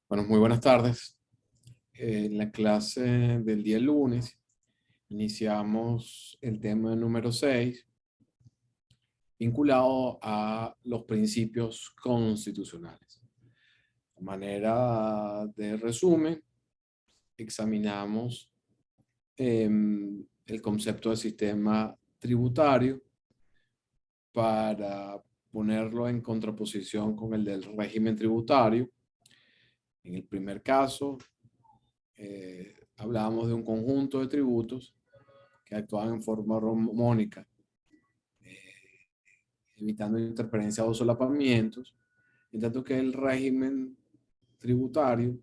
Bueno, muy buenas tardes. En la clase del día lunes iniciamos el tema número 6, vinculado a los principios constitucionales. De manera de resumen, examinamos el concepto de sistema tributario para ponerlo en contraposición con el del régimen tributario. En el primer caso, hablábamos de un conjunto de tributos que actuaban en forma armónica, evitando interferencias o solapamientos, en tanto que el régimen tributario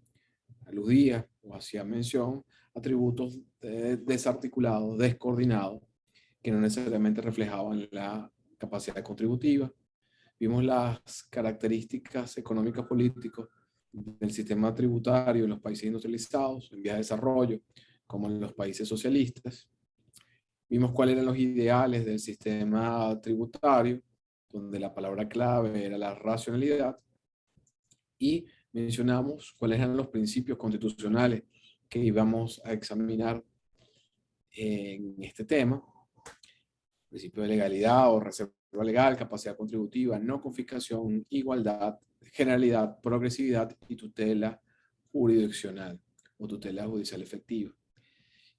aludía o hacía mención a tributos desarticulados, descoordinados, que no necesariamente reflejaban la capacidad contributiva. Vimos las características económicas políticas del sistema tributario en los países industrializados, en vías de desarrollo, como en los países socialistas. Vimos cuáles eran los ideales del sistema tributario, donde la palabra clave era la racionalidad, y mencionamos cuáles eran los principios constitucionales que íbamos a examinar en este tema: principio de legalidad o reserva legal, capacidad contributiva, no confiscación, igualdad, generalidad, progresividad y tutela jurisdiccional o tutela judicial efectiva.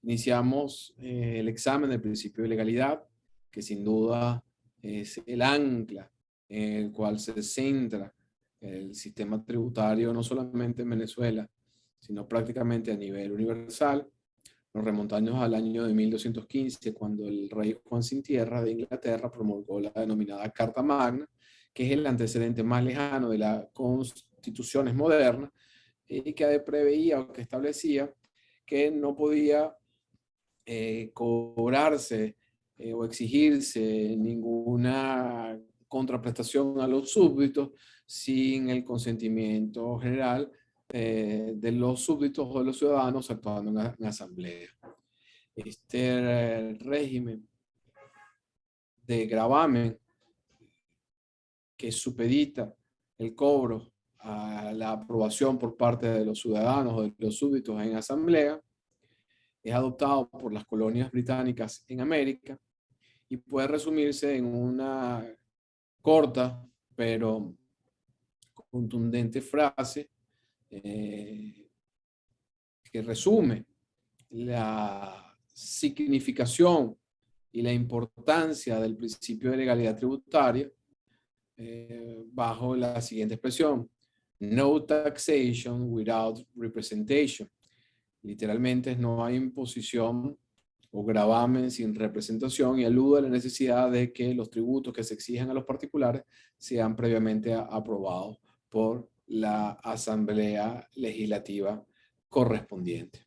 Iniciamos el examen del principio de legalidad, que sin duda es el ancla en el cual se centra el sistema tributario, no solamente en Venezuela, sino prácticamente a nivel universal. Nos remontamos al año de 1215, cuando el rey Juan Sin Tierra de Inglaterra promulgó la denominada Carta Magna, que es el antecedente más lejano de las constituciones modernas, y que preveía o que establecía que no podía cobrarse o exigirse ninguna contraprestación a los súbditos sin el consentimiento general de los súbditos o de los ciudadanos actuando en asamblea. Este régimen de gravamen que supedita el cobro a la aprobación por parte de los ciudadanos o de los súbditos en asamblea es adoptado por las colonias británicas en América y puede resumirse en una corta pero contundente frase que resume la significación y la importancia del principio de legalidad tributaria bajo la siguiente expresión: no taxation without representation. Literalmente, no hay imposición o gravamen sin representación, y alude a la necesidad de que los tributos que se exijan a los particulares sean previamente aprobados por la Asamblea Legislativa correspondiente.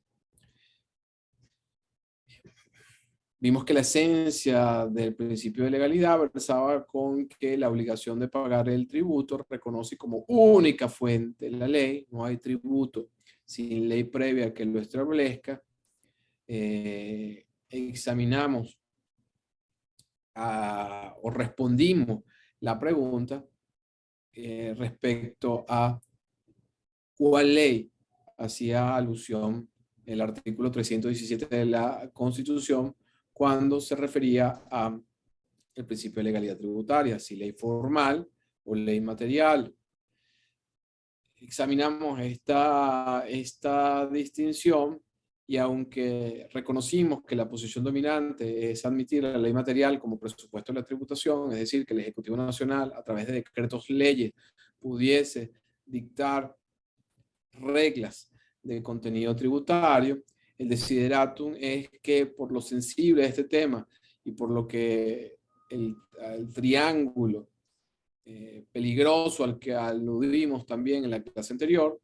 Vimos que la esencia del principio de legalidad versaba con que la obligación de pagar el tributo reconoce como única fuente la ley. No hay tributo sin ley previa que lo establezca. Examinamos o respondimos la pregunta respecto a cuál ley hacía alusión el artículo 317 de la Constitución cuando se refería a el principio de legalidad tributaria, si ley formal o ley material. Examinamos esta distinción, y aunque reconocimos que la posición dominante es admitir la ley material como presupuesto de la tributación, es decir, que el Ejecutivo Nacional a través de decretos leyes pudiese dictar reglas de contenido tributario, el desideratum es que, por lo sensible de este tema y por lo que el triángulo peligroso al que aludimos también en la clase anterior,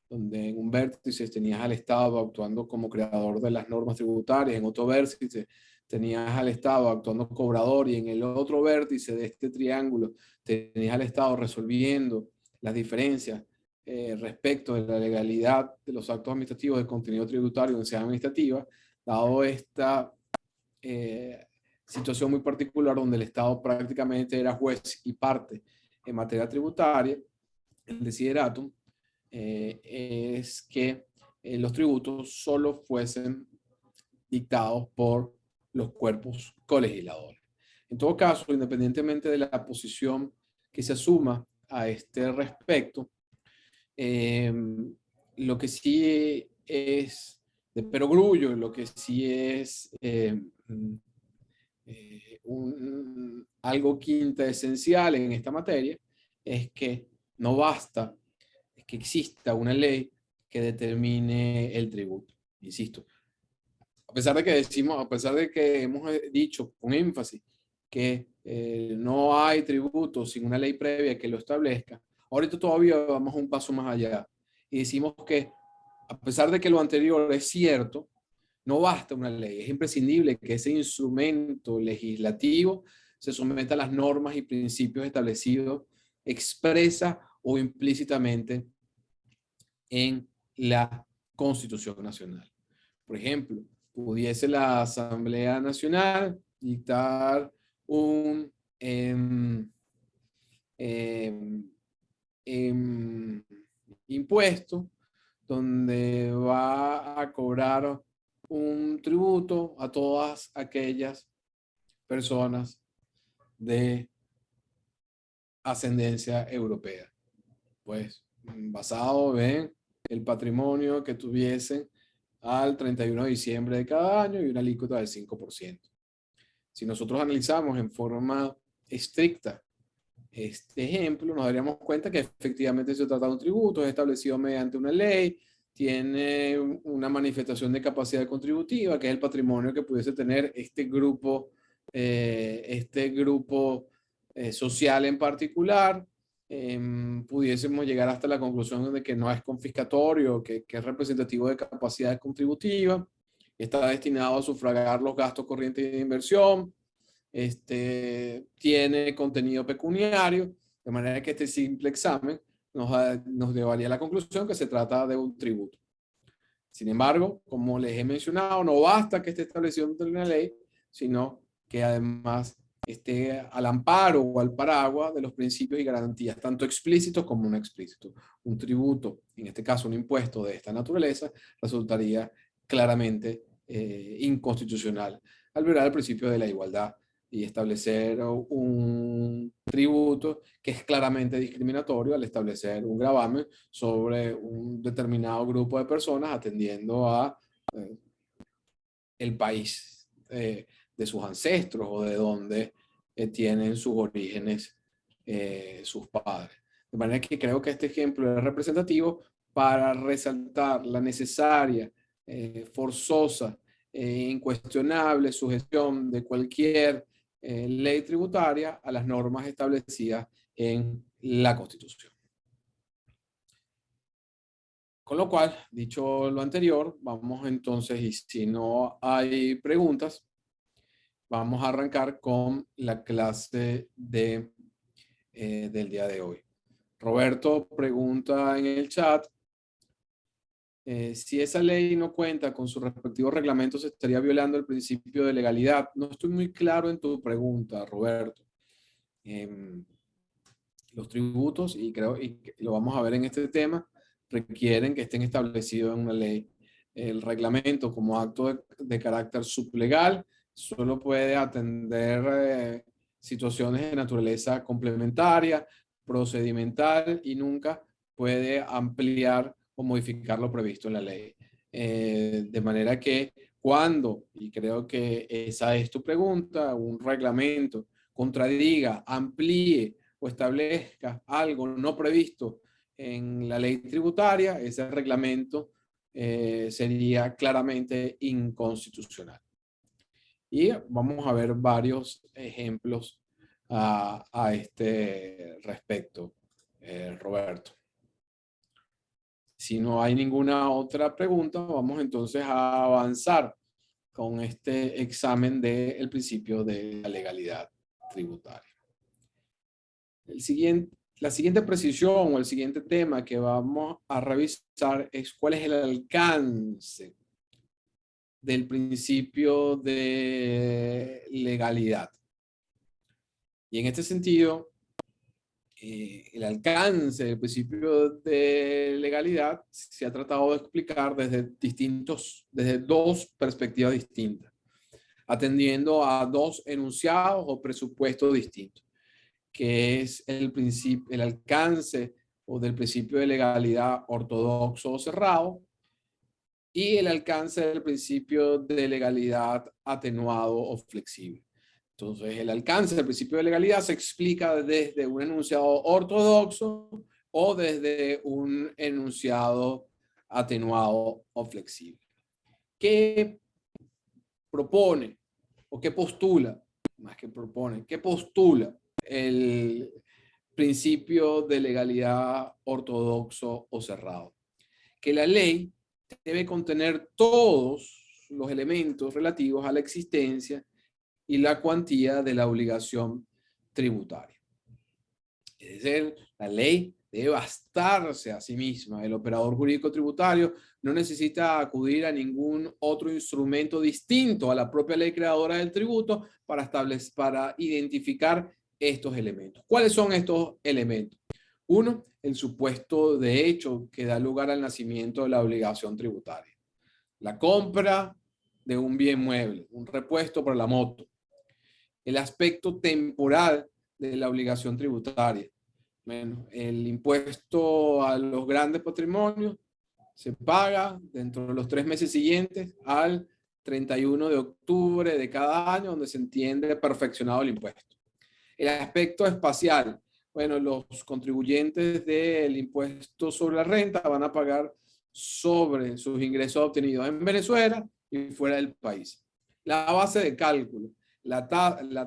donde en un vértice tenías al Estado actuando como creador de las normas tributarias, en otro vértice tenías al Estado actuando como cobrador, y en el otro vértice de este triángulo tenías al Estado resolviendo las diferencias respecto de la legalidad de los actos administrativos de contenido tributario en sede administrativa. Dado esta situación muy particular donde el Estado prácticamente era juez y parte en materia tributaria, el desideratum es que los tributos solo fuesen dictados por los cuerpos colegisladores. En todo caso, independientemente de la posición que se asuma a este respecto, lo que sí es de perogrullo, lo que sí es algo quinta esencial en esta materia, es que no basta que exista una ley que determine el tributo. Insisto, a pesar de que decimos, a pesar de que hemos dicho con énfasis que no hay tributo sin una ley previa que lo establezca, ahorita todavía vamos un paso más allá y decimos que a pesar de que lo anterior es cierto, no basta una ley, es imprescindible que ese instrumento legislativo se someta a las normas y principios establecidos expresa o implícitamente en la Constitución Nacional. Por ejemplo, pudiese la Asamblea Nacional dictar un em, em, impuesto donde va a cobrar un tributo a todas aquellas personas de ascendencia europea. Pues basado en el patrimonio que tuviesen al 31 de diciembre de cada año y una alícuota del 5%. Si nosotros analizamos en forma estricta este ejemplo, nos daríamos cuenta que efectivamente se trata de un tributo, es establecido mediante una ley, tiene una manifestación de capacidad contributiva, que es el patrimonio que pudiese tener este grupo social en particular. Pudiésemos llegar hasta la conclusión de que no es confiscatorio, que es representativo de capacidad contributiva, está destinado a sufragar los gastos corrientes de inversión, tiene contenido pecuniario, de manera que este simple examen nos llevaría a la conclusión que se trata de un tributo. Sin embargo, como les he mencionado, no basta que esté establecido en una ley, sino que además esté al amparo o al paraguas de los principios y garantías, tanto explícitos como no explícitos. Un tributo, en este caso un impuesto de esta naturaleza, resultaría claramente inconstitucional al violar el principio de la igualdad y establecer un tributo que es claramente discriminatorio al establecer un gravamen sobre un determinado grupo de personas atendiendo a el país de sus ancestros o de donde tienen sus orígenes sus padres. De manera que creo que este ejemplo es representativo para resaltar la necesaria, forzosa, incuestionable sujeción de cualquier ley tributaria a las normas establecidas en la Constitución. Con lo cual, dicho lo anterior, vamos entonces, y si no hay preguntas, vamos a arrancar con la clase del día de hoy. Roberto pregunta en el chat, si esa ley no cuenta con sus respectivos reglamentos, ¿se estaría violando el principio de legalidad? No estoy muy claro en tu pregunta, Roberto. Los tributos, y creo y lo vamos a ver en este tema, requieren que estén establecidos en una ley. El reglamento como acto de carácter sublegal solo puede atender situaciones de naturaleza complementaria, procedimental y nunca puede ampliar o modificar lo previsto en la ley. De manera que cuando, y creo que esa es tu pregunta, un reglamento contradiga, amplíe o establezca algo no previsto en la ley tributaria, ese reglamento sería claramente inconstitucional. Y vamos a ver varios ejemplos a este respecto, Roberto. Si no hay ninguna otra pregunta, vamos entonces a avanzar con este examen del principio de la legalidad tributaria. La siguiente precisión o el siguiente tema que vamos a revisar es cuál es el alcance del principio de legalidad. Y en este sentido, el alcance del principio de legalidad se ha tratado de explicar desde dos perspectivas distintas, atendiendo a dos enunciados o presupuestos distintos, que es el alcance o del principio de legalidad ortodoxo o cerrado, y el alcance del principio de legalidad atenuado o flexible. Entonces, el alcance del principio de legalidad se explica desde un enunciado ortodoxo o desde un enunciado atenuado o flexible. ¿Qué propone o qué postula, más que propone, qué postula el principio de legalidad ortodoxo o cerrado? Que la ley debe contener todos los elementos relativos a la existencia y la cuantía de la obligación tributaria. Es decir, la ley debe bastarse a sí misma. El operador jurídico tributario no necesita acudir a ningún otro instrumento distinto a la propia ley creadora del tributo para identificar estos elementos. ¿Cuáles son estos elementos? Uno, el supuesto de hecho que da lugar al nacimiento de la obligación tributaria. La compra de un bien mueble, un repuesto para la moto. El aspecto temporal de la obligación tributaria. Bueno, el impuesto a los grandes patrimonios se paga dentro de los 3 meses siguientes al 31 de octubre de cada año, donde se entiende perfeccionado el impuesto. El aspecto espacial. Bueno, los contribuyentes del impuesto sobre la renta van a pagar sobre sus ingresos obtenidos en Venezuela y fuera del país. La base de cálculo, la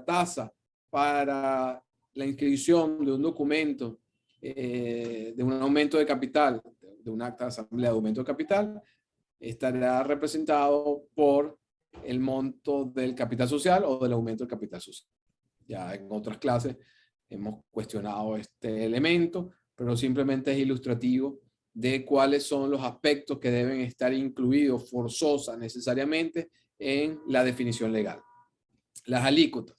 tasa para la inscripción de un documento de un aumento de capital, de un acta de asamblea de aumento de capital, estará representado por el monto del capital social o del aumento del capital social. Ya en otras clases hemos cuestionado este elemento, pero simplemente es ilustrativo de cuáles son los aspectos que deben estar incluidos forzosa necesariamente en la definición legal. Las alícuotas.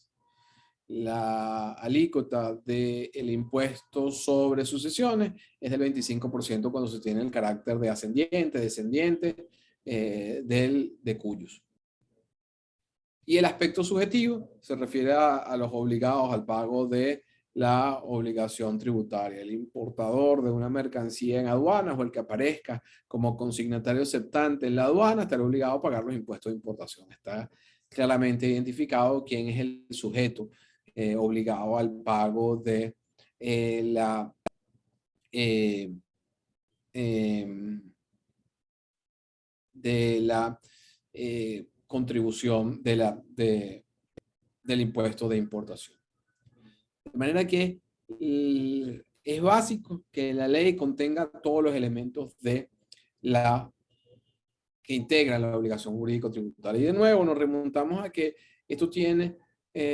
La alícuota del impuesto sobre sucesiones es del 25% cuando se tiene el carácter de ascendiente, descendiente, de cuyos. Y el aspecto subjetivo se refiere a los obligados al pago de la obligación tributaria. El importador de una mercancía en aduanas o el que aparezca como consignatario aceptante en la aduana estará obligado a pagar los impuestos de importación. Está claramente identificado quién es el sujeto obligado al pago de la contribución del impuesto de importación. De manera que es básico que la ley contenga todos los elementos que integran la obligación jurídico-tributaria. Y de nuevo nos remontamos a que esto tiene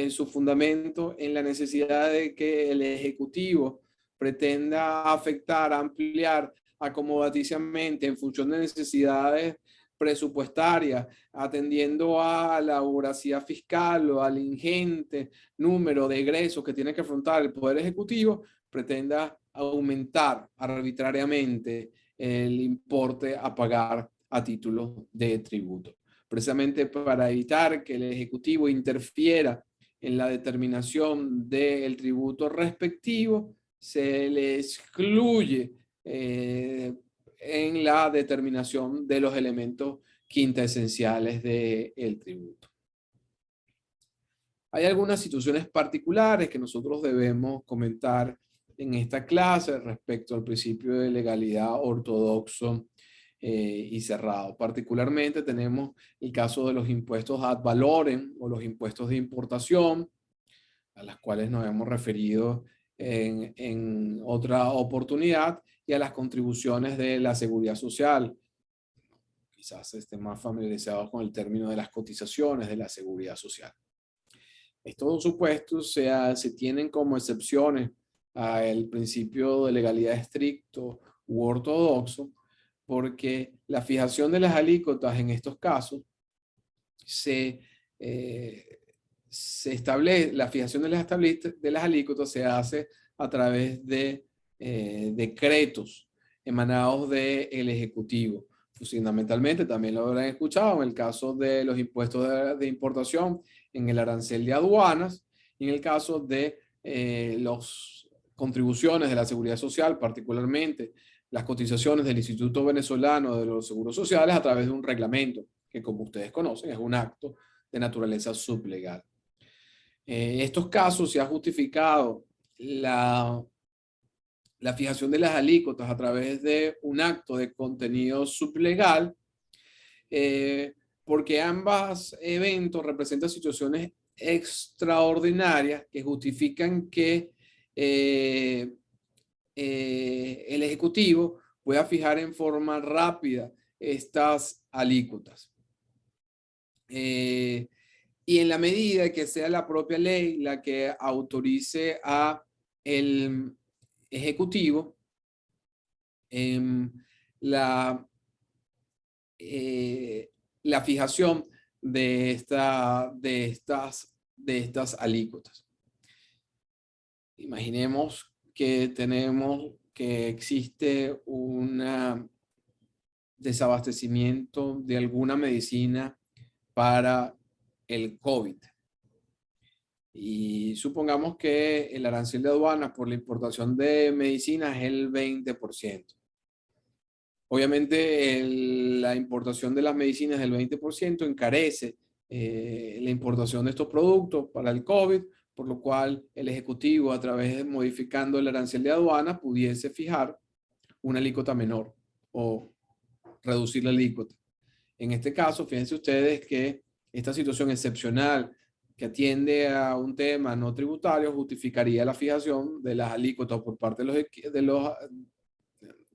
su fundamento en la necesidad de que el Ejecutivo pretenda afectar, ampliar acomodaticiamente en función de necesidades presupuestarias, atendiendo a la voracidad fiscal o al ingente número de egresos que tiene que afrontar el Poder Ejecutivo, pretenda aumentar arbitrariamente el importe a pagar a título de tributo. Precisamente para evitar que el Ejecutivo interfiera en la determinación del tributo respectivo, se le excluye en la determinación de los elementos quintaesenciales del tributo. Hay algunas situaciones particulares que nosotros debemos comentar en esta clase respecto al principio de legalidad ortodoxo y cerrado. Particularmente tenemos el caso de los impuestos ad valorem o los impuestos de importación, a las cuales nos hemos referido en otra oportunidad, y a las contribuciones de la seguridad social. Quizás estén más familiarizados con el término de las cotizaciones de la seguridad social. Estos supuestos se tienen como excepciones al principio de legalidad estricto u ortodoxo, porque la fijación de las alícuotas en estos casos se establece, la fijación de las alícuotas se hace a través de decretos emanados del Ejecutivo. Fundamentalmente, también lo habrán escuchado en el caso de los impuestos de importación, en el arancel de aduanas, y en el caso de las contribuciones de la Seguridad Social, particularmente las cotizaciones del Instituto Venezolano de los Seguros Sociales a través de un reglamento, que como ustedes conocen es un acto de naturaleza sublegal. En estos casos se ha justificado la fijación de las alícuotas a través de un acto de contenido sublegal, porque ambos eventos representan situaciones extraordinarias que justifican que el Ejecutivo pueda fijar en forma rápida estas alícuotas. Y en la medida que sea la propia ley la que autorice a el Ejecutivo la fijación de estas alícuotas. Imaginemos que existe un desabastecimiento de alguna medicina para el COVID. Y supongamos que el arancel de aduanas por la importación de medicinas es el 20%. Obviamente la importación de las medicinas del 20% encarece la importación de estos productos para el COVID, por lo cual el Ejecutivo, a través de modificando el arancel de aduanas, pudiese fijar una alícuota menor o reducir la alícuota. En este caso, fíjense ustedes que esta situación excepcional que atiende a un tema no tributario justificaría la fijación de las alícuotas por parte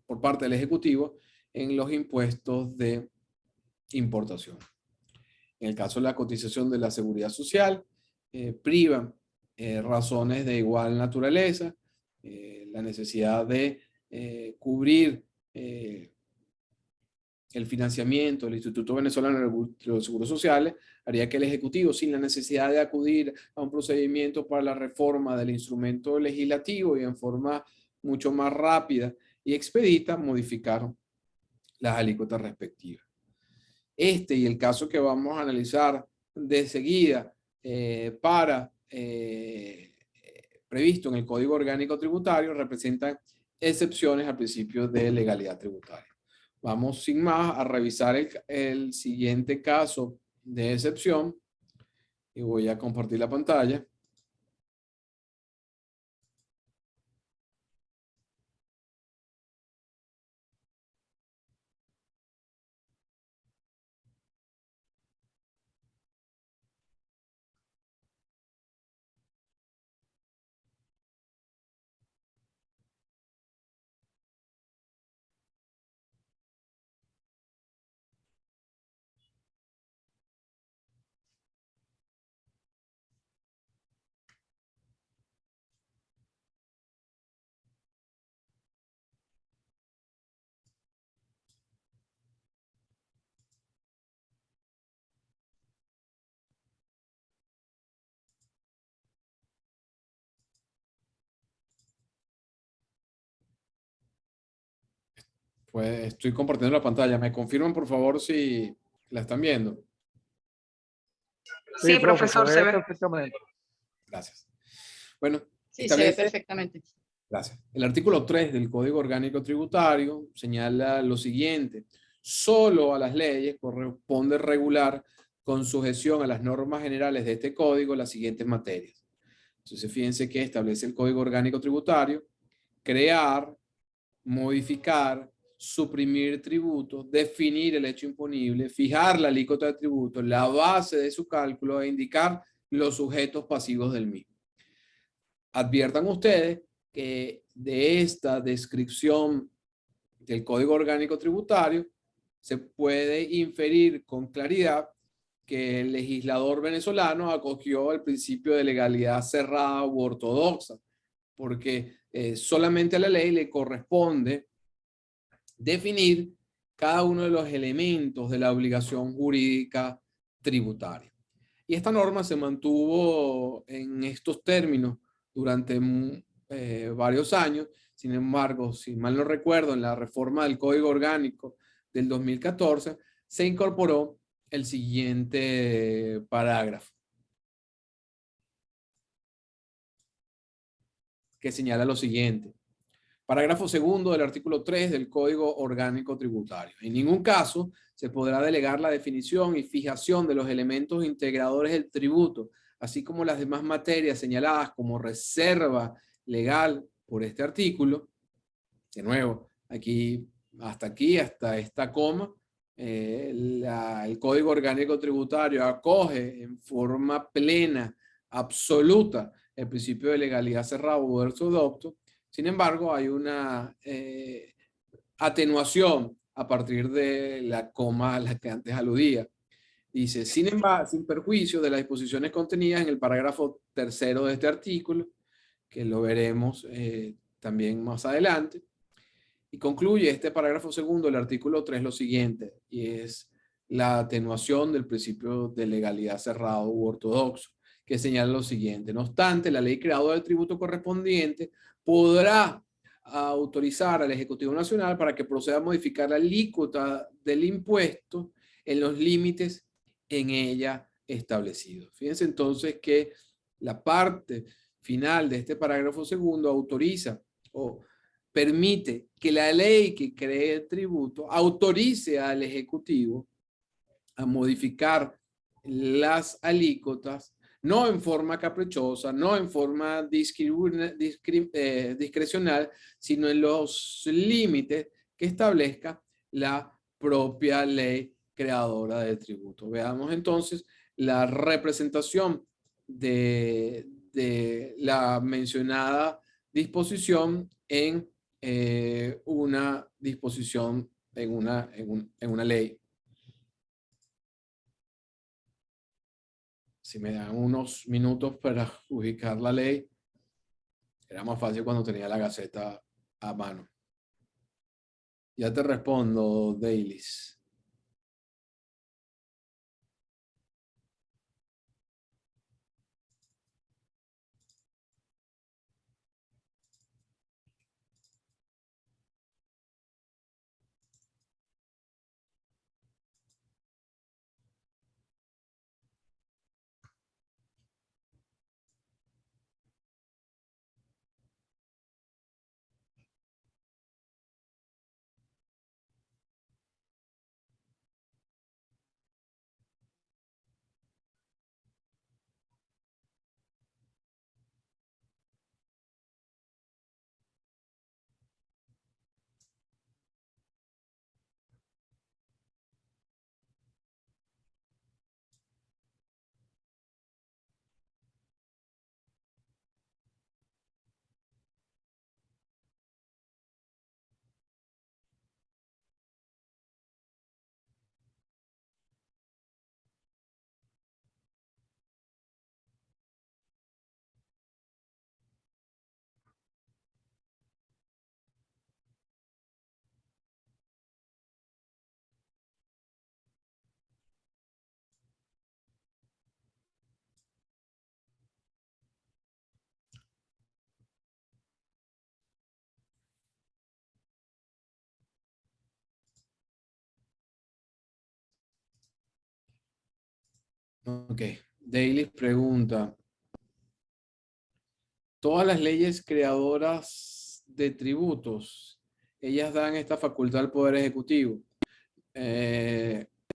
por parte del Ejecutivo en los impuestos de importación. En el caso de la cotización de la Seguridad Social, privan razones de igual naturaleza, la necesidad de cubrir el financiamiento del Instituto Venezolano de los Seguros Sociales haría que el Ejecutivo, sin la necesidad de acudir a un procedimiento para la reforma del instrumento legislativo y en forma mucho más rápida y expedita, modificar las alícuotas respectivas. Este y el caso que vamos a analizar de seguida previsto en el Código Orgánico Tributario representan excepciones al principio de legalidad tributaria. Vamos sin más a revisar el siguiente caso de excepción y voy a compartir la pantalla. Pues estoy compartiendo la pantalla. ¿Me confirman, por favor, si la están viendo? Sí, profesor, se ve perfectamente. Gracias. Bueno, sí, se ve perfectamente. Gracias. El artículo 3 del Código Orgánico Tributario señala lo siguiente: solo a las leyes corresponde regular con sujeción a las normas generales de este código las siguientes materias. Entonces, fíjense que establece el Código Orgánico Tributario: crear, modificar, suprimir tributos, definir el hecho imponible, fijar la alícuota de tributo, la base de su cálculo e indicar los sujetos pasivos del mismo. Adviertan ustedes que de esta descripción del Código Orgánico Tributario se puede inferir con claridad que el legislador venezolano acogió el principio de legalidad cerrada u ortodoxa, porque solamente a la ley le corresponde definir cada uno de los elementos de la obligación jurídica tributaria. Y esta norma se mantuvo en estos términos durante varios años. Sin embargo, si mal no recuerdo, en la reforma del Código Orgánico del 2014 se incorporó el siguiente parágrafo, que señala lo siguiente. Parágrafo segundo del artículo 3 del Código Orgánico Tributario. En ningún caso se podrá delegar la definición y fijación de los elementos integradores del tributo, así como las demás materias señaladas como reserva legal por este artículo. De nuevo, aquí, hasta esta coma, el Código Orgánico Tributario acoge en forma plena, absoluta, el principio de legalidad cerrado o ortodoxo. Sin embargo, hay una atenuación a partir de la coma a la que antes aludía. Dice, sin embargo, sin perjuicio de las disposiciones contenidas en el parágrafo tercero de este artículo, que lo veremos también más adelante, y concluye este parágrafo segundo del artículo 3 lo siguiente, y es la atenuación del principio de legalidad cerrado u ortodoxo, que señala lo siguiente. No obstante, la ley creadora del tributo correspondiente podrá autorizar al Ejecutivo Nacional para que proceda a modificar la alícuota del impuesto en los límites en ella establecidos. Fíjense entonces que la parte final de este parágrafo segundo autoriza o permite que la ley que cree el tributo autorice al Ejecutivo a modificar las alícuotas, no en forma caprichosa, no en forma discrecional, sino en los límites que establezca la propia ley creadora del tributo. Veamos entonces la representación de la mencionada disposición en una disposición, en una ley. Si me dan unos minutos para ubicar la ley, era más fácil cuando tenía la Gaceta a mano. Ya te respondo, Dailies. Ok, Daily pregunta, ¿todas las leyes creadoras de tributos, ellas dan esta facultad al Poder Ejecutivo?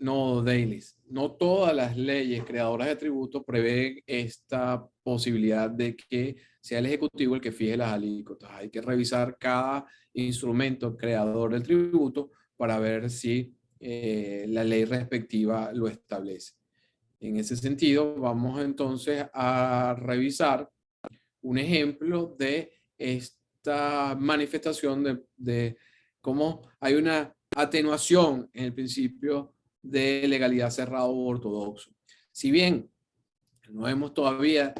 No, Dailies. No todas las leyes creadoras de tributos prevén esta posibilidad de que sea el Ejecutivo el que fije las alícuotas. Hay que revisar cada instrumento creador del tributo para ver si la ley respectiva lo establece. En ese sentido, vamos entonces a revisar un ejemplo de esta manifestación de cómo hay una atenuación en el principio de legalidad cerrado u ortodoxo. Si bien no hemos todavía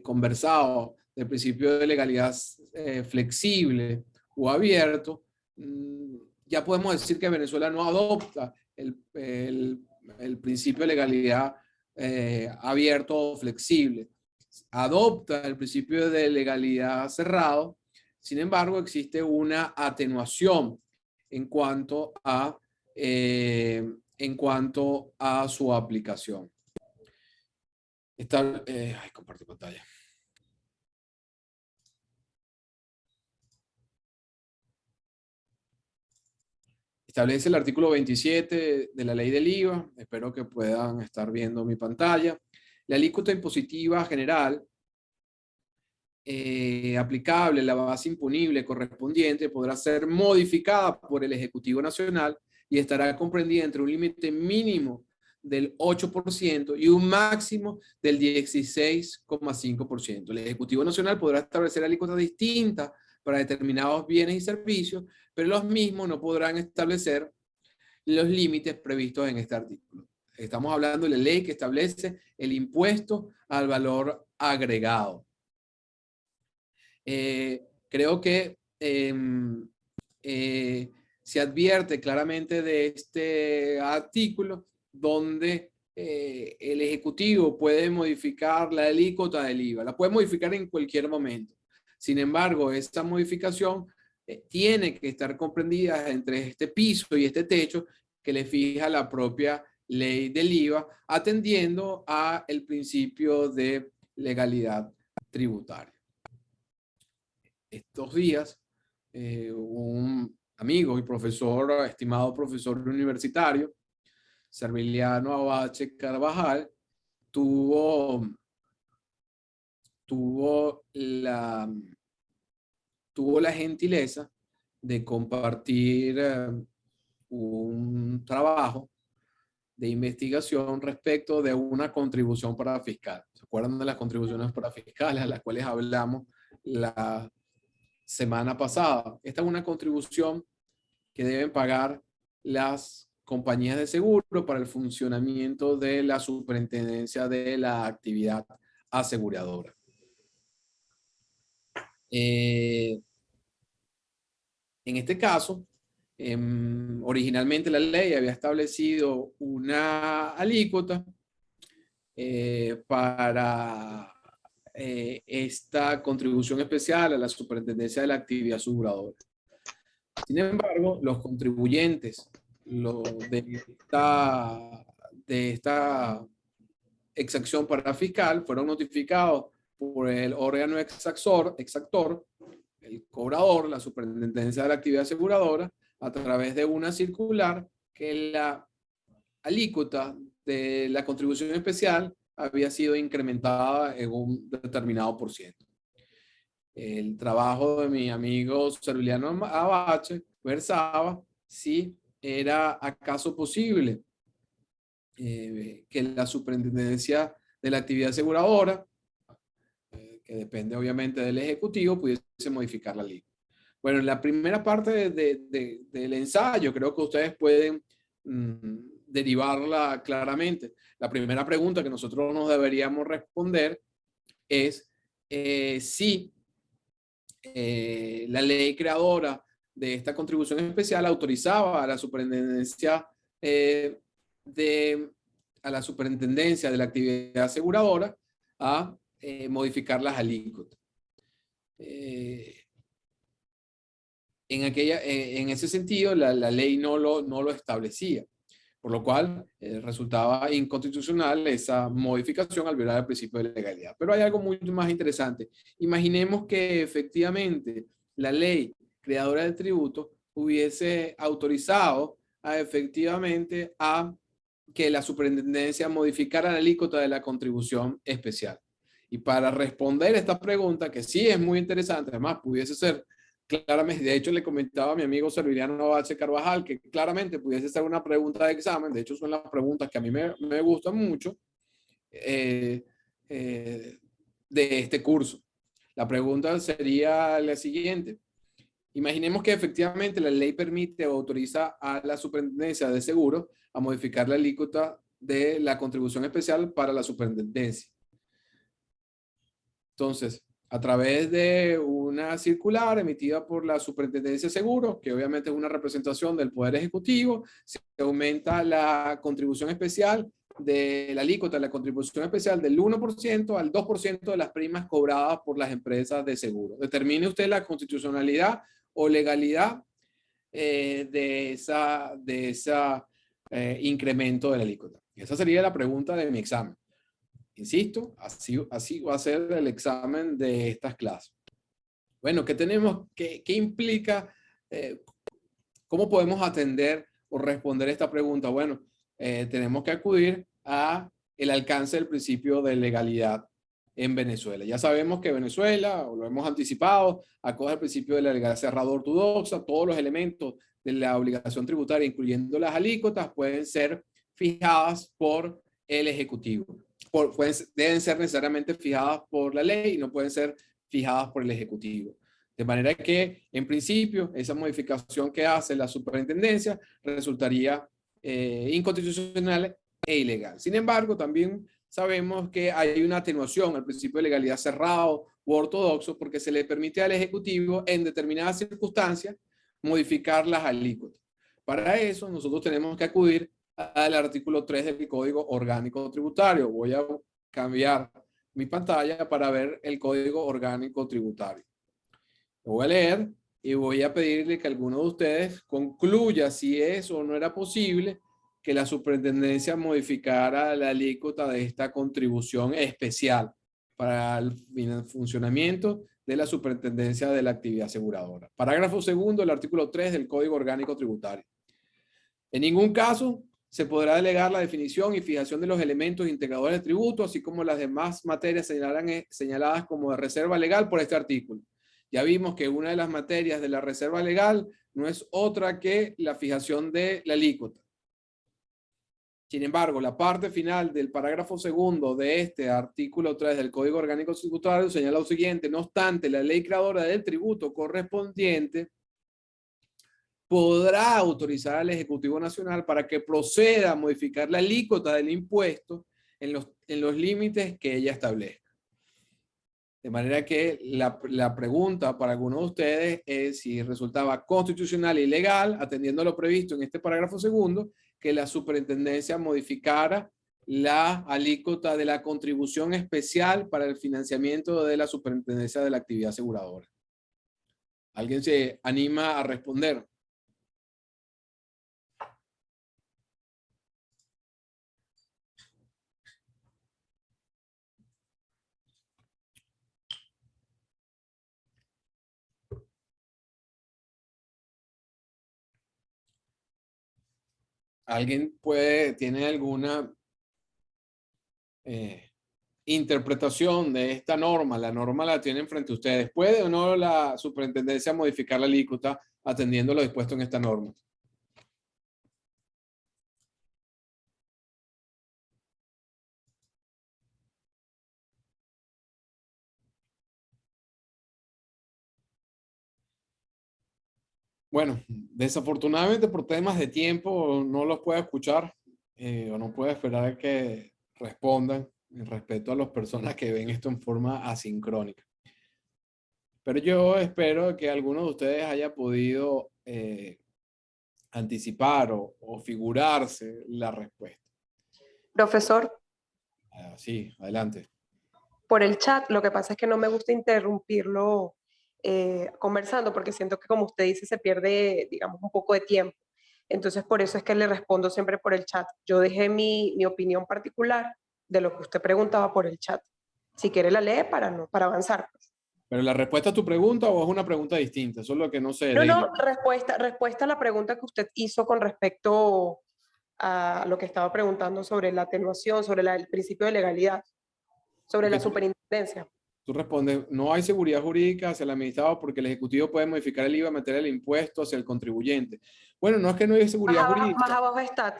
conversado del principio de legalidad flexible o abierto, ya podemos decir que Venezuela no adopta el principio de legalidad abierto o flexible. adopta el principio de legalidad cerrado. Sin embargo, existe una atenuación en cuanto a su aplicación. Compartir pantalla. Establece el artículo 27 de la ley del IVA. Espero que puedan estar viendo mi pantalla. La alícuota impositiva general aplicable, la base imponible correspondiente, podrá ser modificada por el Ejecutivo Nacional y estará comprendida entre un límite mínimo del 8% y un máximo del 16,5%. El Ejecutivo Nacional podrá establecer alícuotas distintas para determinados bienes y servicios, pero los mismos no podrán establecer los límites previstos en este artículo. Estamos hablando de la ley que establece el impuesto al valor agregado. Creo que se advierte claramente de este artículo donde el Ejecutivo puede modificar la alícuota del IVA. La puede modificar en cualquier momento. Sin embargo, esta modificación tiene que estar comprendida entre este piso y este techo que le fija la propia ley del IVA, atendiendo al principio de legalidad tributaria. Estos días, un amigo y profesor, estimado profesor universitario, Serviliano Abache Carvajal, tuvo la gentileza de compartir un trabajo de investigación respecto de una contribución para fiscal. ¿Se acuerdan de las contribuciones para fiscales a las cuales hablamos la semana pasada? Esta es una contribución que deben pagar las compañías de seguro para el funcionamiento de la superintendencia de la actividad aseguradora. En este caso, originalmente la ley había establecido una alícuota para esta contribución especial a la superintendencia de la actividad aseguradora. Sin embargo, los contribuyentes de esta exacción para fiscal fueron notificados por el órgano exactor, el cobrador, la superintendencia de la actividad aseguradora, a través de una circular que la alícuota de la contribución especial había sido incrementada en un determinado por ciento. El trabajo de mi amigo Serviliano Abache versaba si era acaso posible que la superintendencia de la actividad aseguradora, que depende obviamente del Ejecutivo, pudiese modificar la ley. Bueno, en la primera parte del ensayo creo que ustedes pueden derivarla claramente. La primera pregunta que nosotros nos deberíamos responder es si la ley creadora de esta contribución especial autorizaba a la superintendencia de la actividad aseguradora a modificar las alícuotas. En ese sentido, la ley no lo establecía, por lo cual resultaba inconstitucional esa modificación al violar el principio de legalidad. Pero hay algo mucho más interesante. Imaginemos que efectivamente la ley creadora del tributo hubiese autorizado efectivamente a que la superintendencia modificara la alícuota de la contribución especial. Y para responder esta pregunta, que sí es muy interesante, además pudiese ser claramente, de hecho le comentaba a mi amigo Serviliano Abache Carvajal que claramente pudiese ser una pregunta de examen, de hecho son las preguntas que a mí me gustan mucho de este curso. La pregunta sería la siguiente. Imaginemos que efectivamente la ley permite o autoriza a la superintendencia de seguros a modificar la alícuota de la contribución especial para la superintendencia. Entonces, a través de una circular emitida por la Superintendencia de Seguros, que obviamente es una representación del Poder Ejecutivo, se aumenta la contribución especial de la alícuota de la contribución especial del 1% al 2% de las primas cobradas por las empresas de seguro. Determine usted la constitucionalidad o legalidad de esa incremento de la alícuota. Esa sería la pregunta de mi examen. Insisto, así va a ser el examen de estas clases. Bueno, ¿qué tenemos? ¿Qué implica? ¿Cómo podemos atender o responder esta pregunta? Bueno, tenemos que acudir a el alcance del principio de legalidad en Venezuela. Ya sabemos que Venezuela, o lo hemos anticipado, acoge el principio de la legalidad cerrada ortodoxa. Todos los elementos de la obligación tributaria, incluyendo las alícuotas, pueden ser fijadas por el Ejecutivo. Deben ser necesariamente fijadas por la ley y no pueden ser fijadas por el Ejecutivo. De manera que, en principio, esa modificación que hace la superintendencia resultaría inconstitucional e ilegal. Sin embargo, también sabemos que hay una atenuación al principio de legalidad cerrado u ortodoxo porque se le permite al Ejecutivo, en determinadas circunstancias, modificar las alícuotas. Para eso, nosotros tenemos que acudir al artículo 3 del Código Orgánico Tributario. Voy a cambiar mi pantalla para ver el Código Orgánico Tributario. Lo voy a leer y voy a pedirle que alguno de ustedes concluya si eso o no era posible que la superintendencia modificara la alícuota de esta contribución especial para el funcionamiento de la superintendencia de la actividad aseguradora. Parágrafo segundo del artículo 3 del Código Orgánico Tributario. En ningún caso se podrá delegar la definición y fijación de los elementos integradores de tributo, así como las demás materias señaladas como de reserva legal por este artículo. Ya vimos que una de las materias de la reserva legal no es otra que la fijación de la alícuota. Sin embargo, la parte final del parágrafo segundo de este artículo 3 del Código Orgánico Tributario señala lo siguiente: no obstante, la ley creadora del tributo correspondiente podrá autorizar al Ejecutivo Nacional para que proceda a modificar la alícuota del impuesto en los límites que ella establezca. De manera que la pregunta para algunos de ustedes es si resultaba constitucional y legal, atendiendo a lo previsto en este parágrafo segundo, que la superintendencia modificara la alícuota de la contribución especial para el financiamiento de la superintendencia de la actividad aseguradora. ¿Alguien se anima a responder? ¿Alguien tiene alguna interpretación de esta norma? La norma la tienen frente a ustedes. ¿Puede o no la superintendencia modificar la alícuota atendiendo lo dispuesto en esta norma? Bueno, desafortunadamente por temas de tiempo no los puedo escuchar o no puedo esperar a que respondan en respeto a las personas que ven esto en forma asincrónica. Pero yo espero que alguno de ustedes haya podido anticipar o figurarse la respuesta. Profesor, Sí, adelante. por el chat, lo que pasa es que no me gusta interrumpirlo conversando porque siento que, como usted dice, se pierde, digamos, un poco de tiempo. Entonces, por eso es que le respondo siempre por el chat. Yo dejé mi opinión particular de lo que usted preguntaba por el chat. Si quiere la lee para avanzar. ¿Pero la respuesta a tu pregunta o es una pregunta distinta? Eso es lo que no sé. No, respuesta a la pregunta que usted hizo con respecto a lo que estaba preguntando sobre la atenuación, sobre el principio de legalidad, sobre la superintendencia. Tú respondes, no hay seguridad jurídica hacia el administrado porque el Ejecutivo puede modificar el IVA en materia del impuesto hacia el contribuyente. Bueno, no es que no hay seguridad jurídica.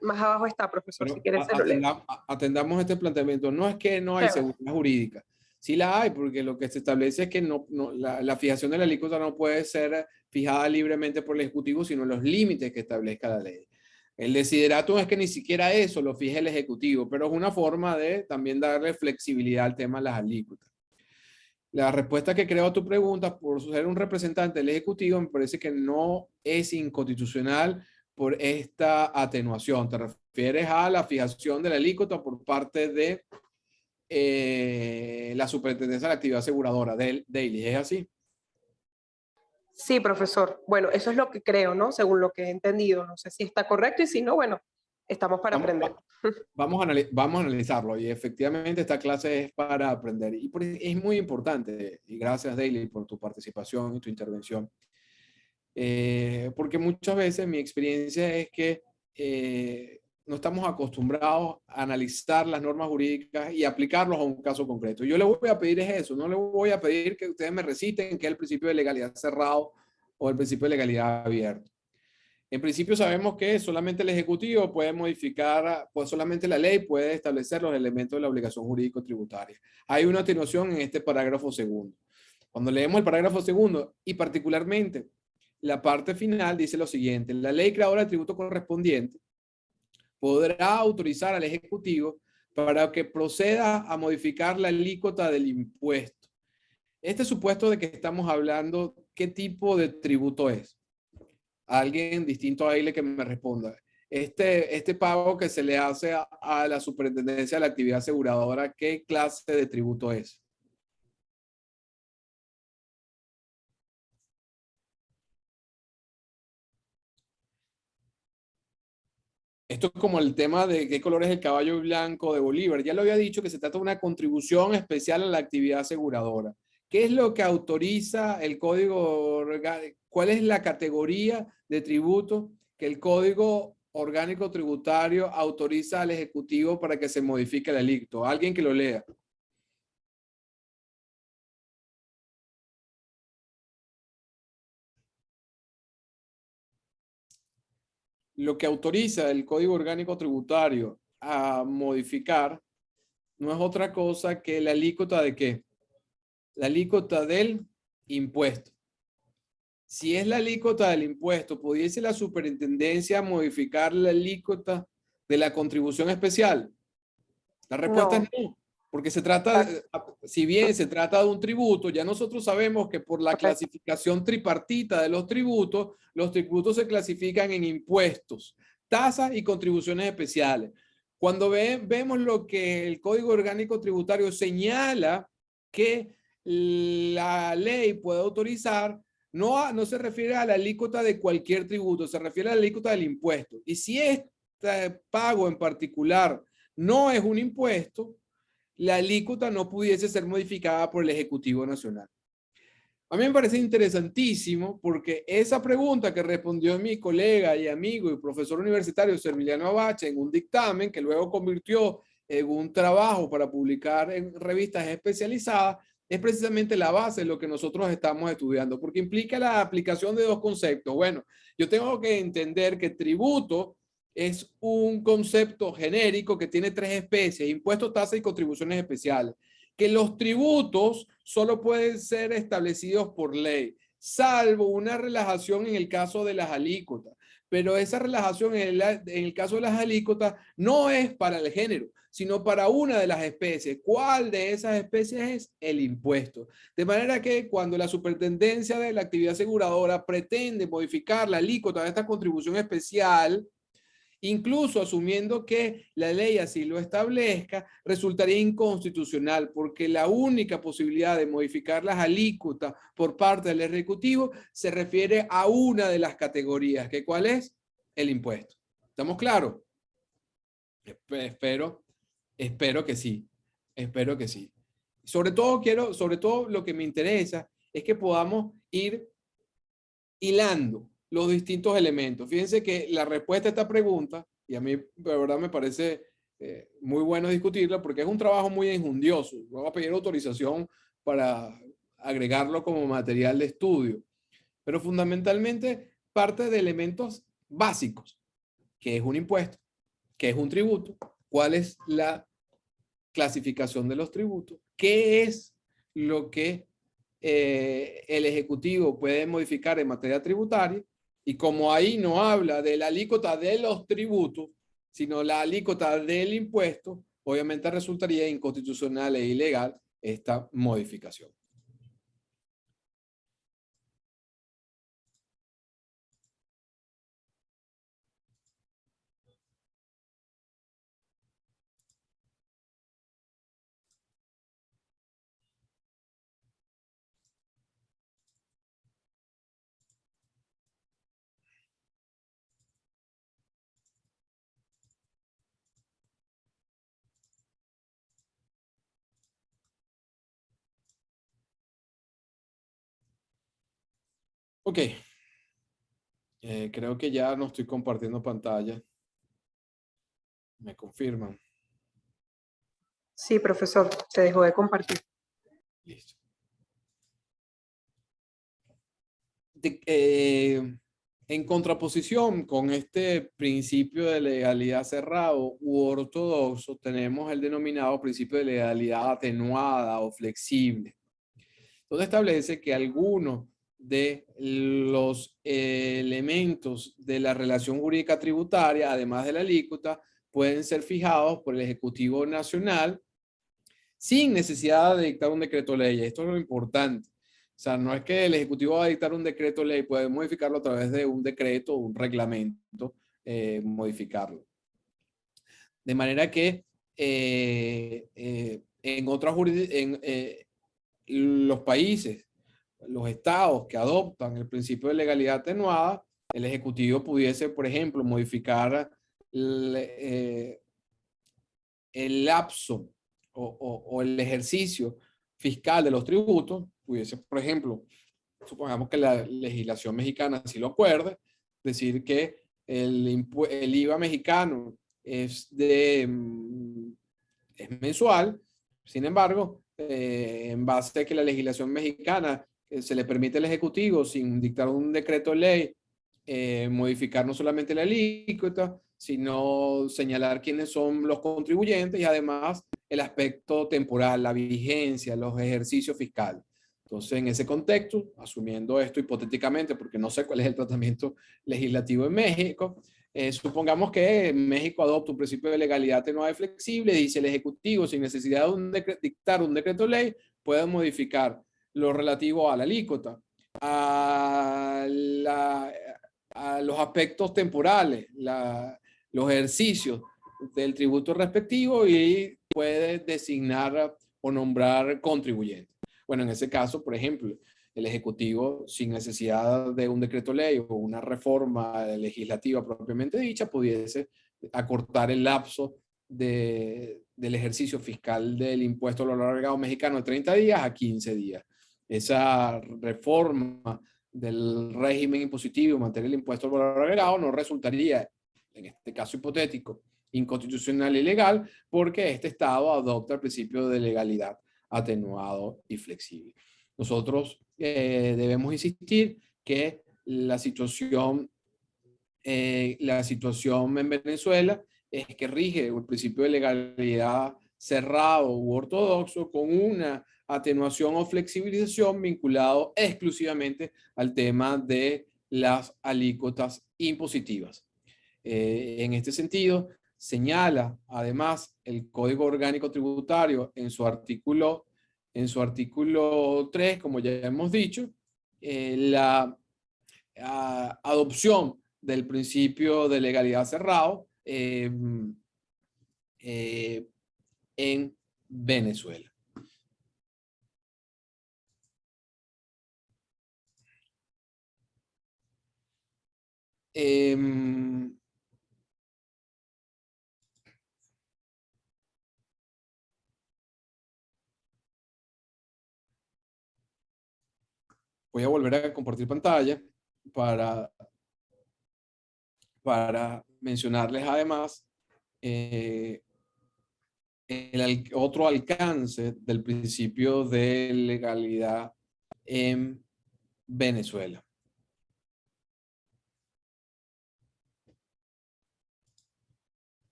Más abajo está, profesor, si quieres se lo leo. Atendamos este planteamiento. No es que no hay seguridad jurídica. Sí la hay, porque lo que se establece es que la fijación de la alícuota no puede ser fijada libremente por el Ejecutivo, sino en los límites que establezca la ley. El desideratum es que ni siquiera eso lo fije el Ejecutivo, pero es una forma de también darle flexibilidad al tema de las alícuotas. La respuesta que creo a tu pregunta, por ser un representante del Ejecutivo, me parece que no es inconstitucional por esta atenuación. Te refieres a la fijación de la alícuota por parte de la Superintendencia de la Actividad Aseguradora, Daily, ¿es así? Sí, profesor. Bueno, eso es lo que creo, ¿no? Según lo que he entendido. No sé si está correcto y si no, bueno, estamos para Vamos, aprender. vamos a analizarlo y efectivamente esta clase es para aprender y es muy importante y gracias Daily por tu participación y tu intervención. Porque muchas veces mi experiencia es que no estamos acostumbrados a analizar las normas jurídicas y aplicarlos a un caso concreto. Yo le voy a pedir es eso, no le voy a pedir que ustedes me reciten que es el principio de legalidad cerrado o el principio de legalidad abierto. En principio sabemos que solamente el Ejecutivo puede modificar, pues solamente la ley puede establecer los elementos de la obligación jurídico-tributaria. Hay una atenuación en este parágrafo segundo. Cuando leemos el parágrafo segundo y particularmente la parte final dice lo siguiente: la ley creadora del tributo correspondiente podrá autorizar al Ejecutivo para que proceda a modificar la alícuota del impuesto. Este supuesto de que estamos hablando, ¿qué tipo de tributo es? Alguien distinto a él que me responda. Este pago que se le hace a la Superintendencia de la Actividad Aseguradora, ¿qué clase de tributo es? Esto es como el tema de qué color es el caballo blanco de Bolívar. Ya lo había dicho que se trata de una contribución especial a la actividad aseguradora. ¿Qué es lo que autoriza el código orgánico? ¿Cuál es la categoría de tributo que el código orgánico tributario autoriza al Ejecutivo para que se modifique el alícuota? Alguien que lo lea. Lo que autoriza el código orgánico tributario a modificar no es otra cosa que la alícuota de qué? La alícuota del impuesto. Si es la alícuota del impuesto, ¿pudiese la superintendencia modificar la alícuota de la contribución especial? La respuesta es No, no, porque se trata, exacto. si bien se trata de un tributo, ya nosotros sabemos que por la Correcto. clasificación tripartita de los tributos se clasifican en impuestos, tasas y contribuciones especiales. Cuando vemos lo que el Código Orgánico Tributario señala que la ley puede autorizar, no se refiere a la alícuota de cualquier tributo, se refiere a la alícuota del impuesto. Y si este pago en particular no es un impuesto, la alícuota no pudiese ser modificada por el Ejecutivo Nacional. A mí me parece interesantísimo porque esa pregunta que respondió mi colega y amigo y profesor universitario Serviliano Abache en un dictamen que luego convirtió en un trabajo para publicar en revistas especializadas es precisamente la base de lo que nosotros estamos estudiando, porque implica la aplicación de dos conceptos. Bueno, yo tengo que entender que tributo es un concepto genérico que tiene tres especies: impuestos, tasas y contribuciones especiales. Que los tributos solo pueden ser establecidos por ley, salvo una relajación en el caso de las alícuotas. Pero esa relajación en el caso de las alícuotas no es para el género, sino para una de las especies. ¿Cuál de esas especies es? El impuesto. De manera que cuando la Superintendencia de la Actividad Aseguradora pretende modificar la alícuota de esta contribución especial, incluso asumiendo que la ley así lo establezca, resultaría inconstitucional, porque la única posibilidad de modificar las alícuotas por parte del Ejecutivo se refiere a una de las categorías, que ¿cuál es? El impuesto. ¿Estamos claros? Espero que sí. Espero que sí. Sobre todo lo que me interesa es que podamos ir hilando los distintos elementos. Fíjense que la respuesta a esta pregunta, y a mí de verdad me parece muy bueno discutirla porque es un trabajo muy enjundioso. Voy a pedir autorización para agregarlo como material de estudio, pero fundamentalmente parte de elementos básicos, que es un impuesto, que es un tributo, cuál es la clasificación de los tributos, qué es lo que el Ejecutivo puede modificar en materia tributaria, y como ahí no habla de la alícuota de los tributos, sino la alícuota del impuesto, obviamente resultaría inconstitucional e ilegal esta modificación. Ok. Creo que ya no estoy compartiendo pantalla. ¿Me confirman? Sí, profesor, se dejó de compartir. Listo. En contraposición con este principio de legalidad cerrado u ortodoxo, tenemos el denominado principio de legalidad atenuada o flexible, donde establece que algunos de los elementos de la relación jurídica tributaria, además de la alícuota, pueden ser fijados por el Ejecutivo Nacional sin necesidad de dictar un decreto ley. Esto es lo importante. O sea, no es que el Ejecutivo va a dictar un decreto ley, puede modificarlo a través de un decreto o un reglamento, modificarlo. De manera que en otras los países, los estados que adoptan el principio de legalidad atenuada, el Ejecutivo pudiese, por ejemplo, modificar el lapso o el ejercicio fiscal de los tributos, pudiese, por ejemplo, supongamos que la legislación mexicana así lo acuerde, decir que el IVA mexicano es es mensual. Sin embargo, en base a que la legislación mexicana se le permite al Ejecutivo, sin dictar un decreto ley, modificar no solamente la alícuota, sino señalar quiénes son los contribuyentes y además el aspecto temporal, la vigencia, los ejercicios fiscales. Entonces, en ese contexto, asumiendo esto hipotéticamente, porque no sé cuál es el tratamiento legislativo en México, supongamos que México adopta un principio de legalidad atenuada y flexible, dice el Ejecutivo, sin necesidad de dictar un decreto ley, puede modificar lo relativo a la alícuota, a, a los aspectos temporales, los ejercicios del tributo respectivo y puede designar o nombrar contribuyentes. Bueno, en ese caso, por ejemplo, el Ejecutivo, sin necesidad de un decreto ley o una reforma legislativa propiamente dicha, pudiese acortar el lapso del ejercicio fiscal del impuesto al valor agregado mexicano de 30 días a 15 días. Esa reforma del régimen impositivo en materia del impuesto al valor agregado no resultaría, en este caso hipotético, inconstitucional y ilegal, porque este Estado adopta el principio de legalidad atenuado y flexible. Nosotros debemos insistir que la situación en Venezuela es que rige el principio de legalidad cerrado u ortodoxo con una atenuación o flexibilización vinculado exclusivamente al tema de las alícuotas impositivas. En este sentido, señala además el Código Orgánico Tributario en su artículo 3, como ya hemos dicho, la adopción del principio de legalidad cerrado en Venezuela. Voy a volver a compartir pantalla para, para mencionarles además otro alcance del principio de legalidad en Venezuela.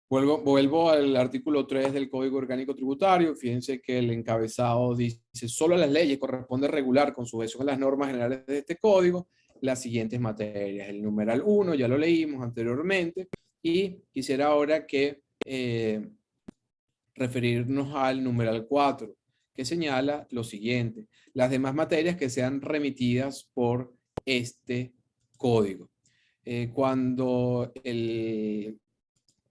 Vuelvo al artículo 3 del Código Orgánico Tributario. Fíjense que el encabezado dice: solo a las leyes corresponde regular con sujeción a las normas generales de este código las siguientes materias. El numeral 1 ya lo leímos anteriormente y quisiera ahora que referirnos al numeral 4, que señala lo siguiente: las demás materias que sean remitidas por este código.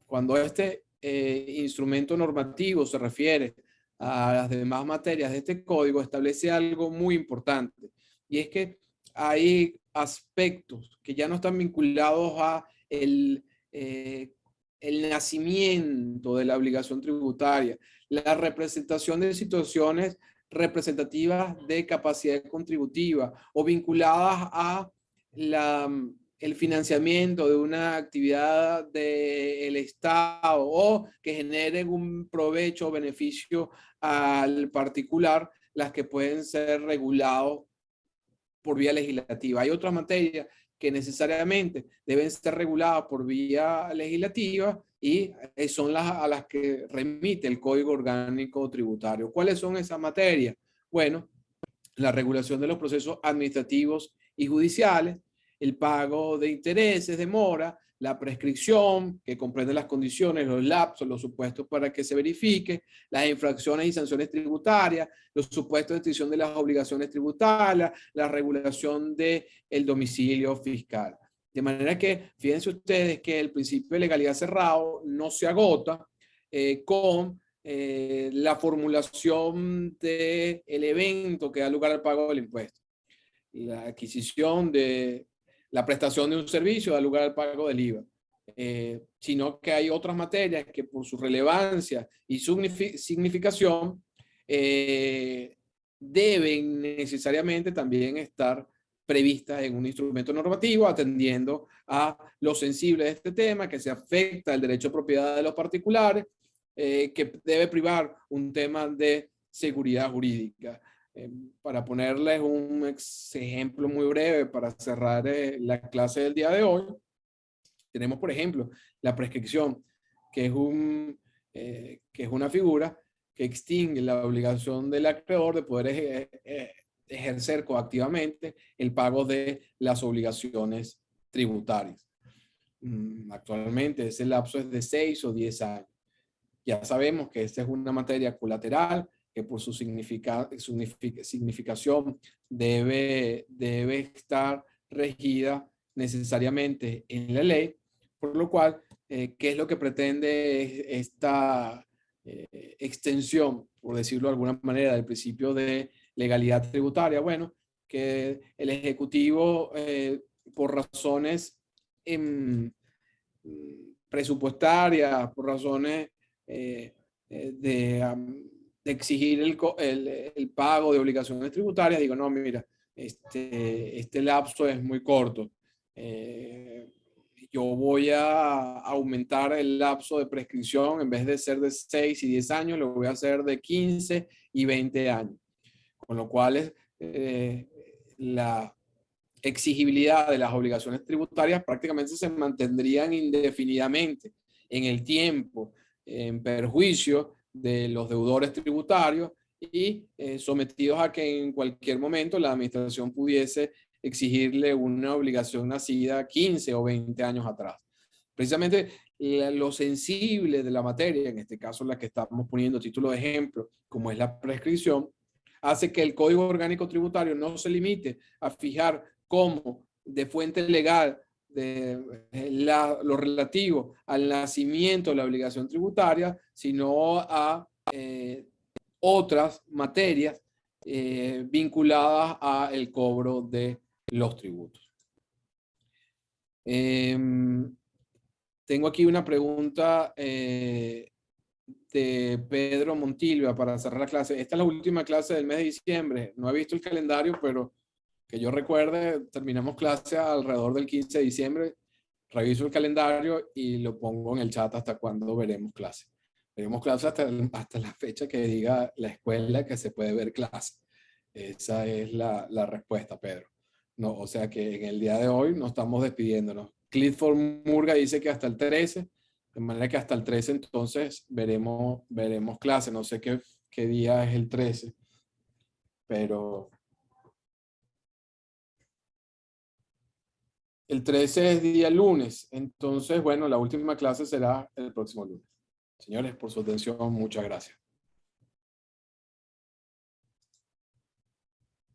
Cuando este instrumento normativo se refiere a las demás materias de este código, establece algo muy importante, y es que hay aspectos que ya no están vinculados a el el nacimiento de la obligación tributaria, la representación de situaciones representativas de capacidad contributiva o vinculadas a el financiamiento de una actividad del Estado o que generen un provecho o beneficio al particular, las que pueden ser regulados por vía legislativa. Hay otras materias que necesariamente deben ser reguladas por vía legislativa y son las a las que remite el Código Orgánico Tributario. ¿Cuáles son esas materias? Bueno, la regulación de los procesos administrativos y judiciales, el pago de intereses de mora, la prescripción, que comprende las condiciones, los lapsos, los supuestos para que se verifique, las infracciones y sanciones tributarias, los supuestos de extinción de las obligaciones tributarias, la regulación del domicilio fiscal. De manera que, fíjense ustedes que el principio de legalidad cerrado no se agota con la formulación del evento que da lugar al pago del impuesto. La adquisición de la prestación de un servicio da lugar al pago del IVA. Sino que hay otras materias que por su relevancia y su significación deben necesariamente también estar previstas en un instrumento normativo atendiendo a lo sensible de este tema, que se afecta el derecho de propiedad de los particulares, que debe privar un tema de seguridad jurídica. Para ponerles un ejemplo muy breve para cerrar la clase del día de hoy, tenemos, por ejemplo, la prescripción, que es una figura que extingue la obligación del acreedor de poder ejercer coactivamente el pago de las obligaciones tributarias. Actualmente ese lapso es de 6 o 10 años. Ya sabemos que esta es una materia colateral que por su significación debe estar regida necesariamente en la ley, por lo cual, ¿qué es lo que pretende esta extensión, por decirlo de alguna manera, del principio de legalidad tributaria? Bueno, que el Ejecutivo, por razones presupuestarias, por razones de exigir el pago de obligaciones tributarias, digo, no, mira, este lapso es muy corto. Yo voy a aumentar el lapso de prescripción, en vez de ser de 6 y 10 años, lo voy a hacer de 15 y 20 años. Con lo cual, la exigibilidad de las obligaciones tributarias prácticamente se mantendrían indefinidamente en el tiempo, en perjuicio de los deudores tributarios y sometidos a que en cualquier momento la administración pudiese exigirle una obligación nacida 15 o 20 años atrás. Precisamente lo sensible de la materia, en este caso la que estamos poniendo título de ejemplo, como es la prescripción, hace que el Código Orgánico Tributario no se limite a fijar como de fuente legal lo relativo al nacimiento de la obligación tributaria, sino a otras materias vinculadas al cobro de los tributos. Tengo aquí una pregunta de Pedro Montilva para cerrar la clase. Esta es la última clase del mes de diciembre. No he visto el calendario, pero que yo recuerde, terminamos clase alrededor del 15 de diciembre. Reviso el calendario y lo pongo en el chat hasta cuando veremos clase. Veremos clase hasta la fecha que diga la escuela que se puede ver clase. Esa es la respuesta, Pedro. No, o sea que en el día de hoy no estamos despidiéndonos. Clifford Murga dice que hasta el 13, de manera que hasta el 13 entonces veremos clase. No sé qué día es el 13, pero el 13 es día lunes. Entonces, bueno, la última clase será el próximo lunes. Señores, por su atención, muchas gracias.